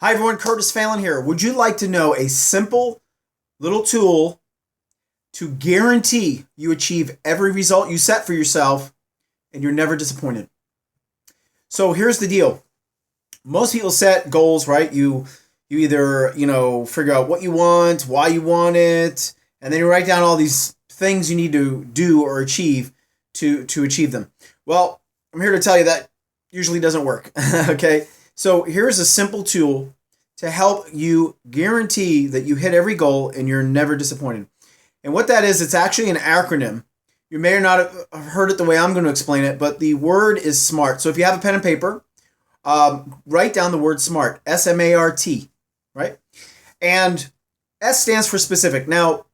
Hi everyone, Curtis Phelan here. Would you like to know a simple little tool to guarantee you achieve every result you set for yourself and you're never disappointed? So here's the deal. Most people set goals, right? You either, figure out what you want, why you want it, and then you write down all these things you need to do or achieve to achieve them. Well, I'm here to tell you that usually doesn't work. Okay? So here's a simple tool to help you guarantee that you hit every goal and you're never disappointed. And what that is, it's actually an acronym. You may or not have heard it the way I'm going to explain it, but the word is SMART. So if you have a pen and paper, write down the word SMART, S-M-A-R-T, right? And S stands for specific. Now,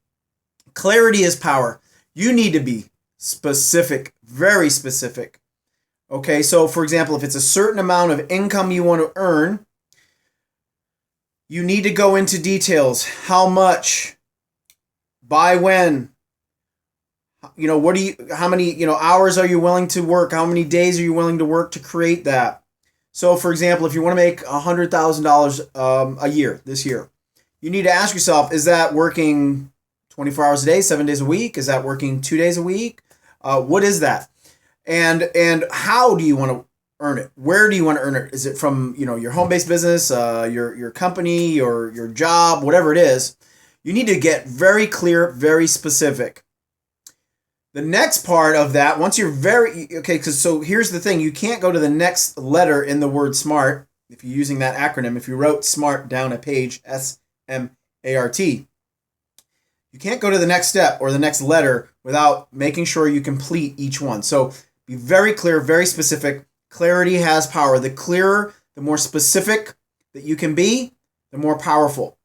clarity is power. You need to be specific, very specific. Okay, so for example, if it's a certain amount of income you want to earn, you need to go into details. How much? By when? How many, hours are you willing to work? How many days are you willing to work to create that? So for example, if you want to make $100,000 a year, this year, you need to ask yourself, is that working 24 hours a day, 7 days a week? Is that working 2 days a week? What is that? And how do you want to earn it? Where do you want to earn it? Is it from, your home-based business, your company, or your job, whatever it is? You need to get very clear, very specific. The next part of that, once you're so here's the thing. You can't go to the next letter in the word SMART if you're using that acronym. If you wrote SMART down a page, S-M-A-R-T, you can't go to the next step or the next letter without making sure you complete each one. So be very clear, very specific. Clarity has power. The clearer, the more specific that you can be, the more powerful.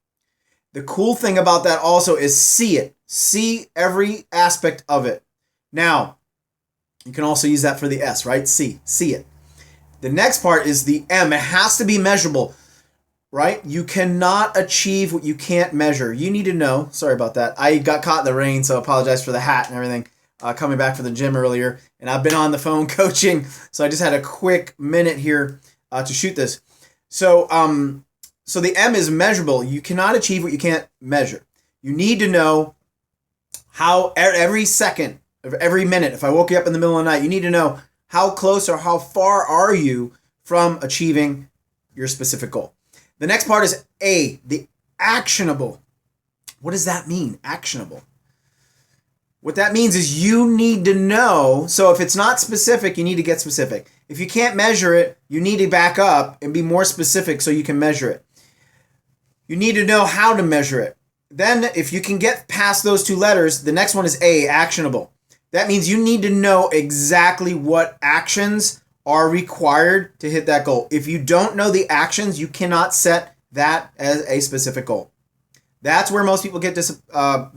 The cool thing about that also is see it. See every aspect of it. Now, you can also use that for the S, right? See it. The next part is the M. It has to be measurable, right? You cannot achieve what you can't measure. You need to know. Sorry about that. I got caught in the rain, so I apologize for the hat and everything. Coming back from the gym earlier, and I've been on the phone coaching, so I just had a quick minute here to shoot this. So the M is measurable. You cannot achieve what you can't measure. You need to know how every second of every minute, if I woke you up in the middle of the night, you need to know how close or how far are you from achieving your specific goal. The next part is A, the actionable. What does that mean, actionable? What that means is you need to know. So if it's not specific, you need to get specific. If you can't measure it, you need to back up and be more specific so you can measure it. You need to know how to measure it. Then if you can get past those two letters, the next one is A, actionable. That means you need to know exactly what actions are required to hit that goal. If you don't know the actions, you cannot set that as a specific goal. That's where most people get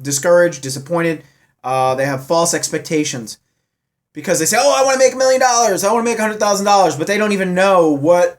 discouraged, disappointed. They have false expectations because they say, I want to make $1 million. I want to make $100,000, but they don't even know what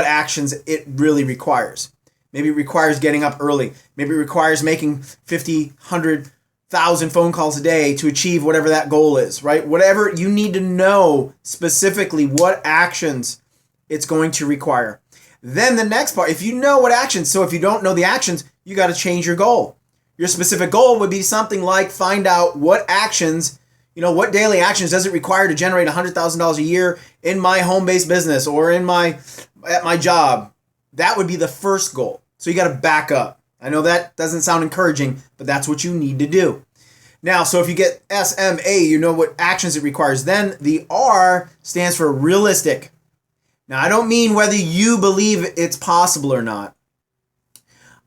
actions it really requires. Maybe it requires getting up early. Maybe it requires making 50, 100,000 phone calls a day to achieve whatever that goal is, right? Whatever, you need to know specifically what actions it's going to require. Then the next part, if you know what actions, so if you don't know the actions, you got to change your goal. Your specific goal would be something like find out what actions, what daily actions does it require to generate $100,000 a year in my home-based business or at my job. That would be the first goal. So you got to back up. I know that doesn't sound encouraging, but that's what you need to do. Now, so if you get SMA, you know what actions it requires. Then the R stands for realistic. Now, I don't mean whether you believe it's possible or not.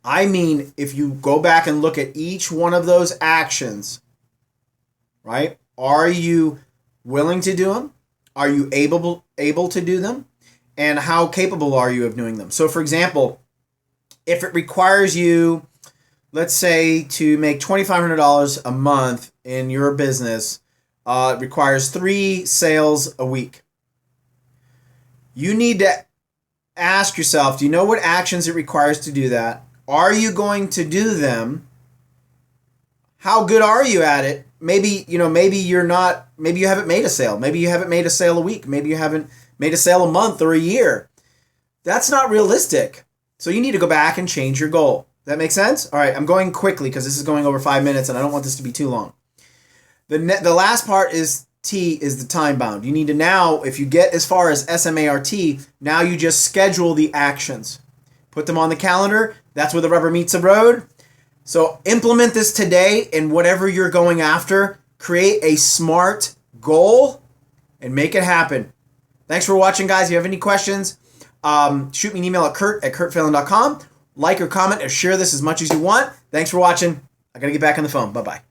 I mean, if you go back and look at each one of those actions, right? Are you willing to do them? Are you able to do them? And how capable are you of doing them? So for example, if it requires you, let's say, to make $2,500 a month in your business, it requires 3 sales a week. You need to ask yourself, do you know what actions it requires to do that? Are you going to do them? How good are you at it? Maybe you're not, maybe you haven't made a sale. Maybe you haven't made a sale a week. Maybe you haven't made a sale a month or a year. That's not realistic. So you need to go back and change your goal. That makes sense? All right, I'm going quickly because this is going over 5 minutes and I don't want this to be too long. The last part is the time bound. You need to now, if you get as far as SMART, now you just schedule the actions. Put them on the calendar. That's where the rubber meets the road. So implement this today in whatever you're going after. Create a SMART goal and make it happen. Thanks for watching, guys. If you have any questions, shoot me an email at kurt@kurtphelan.com. Like or comment or share this as much as you want. Thanks for watching. I got to get back on the phone. Bye-bye.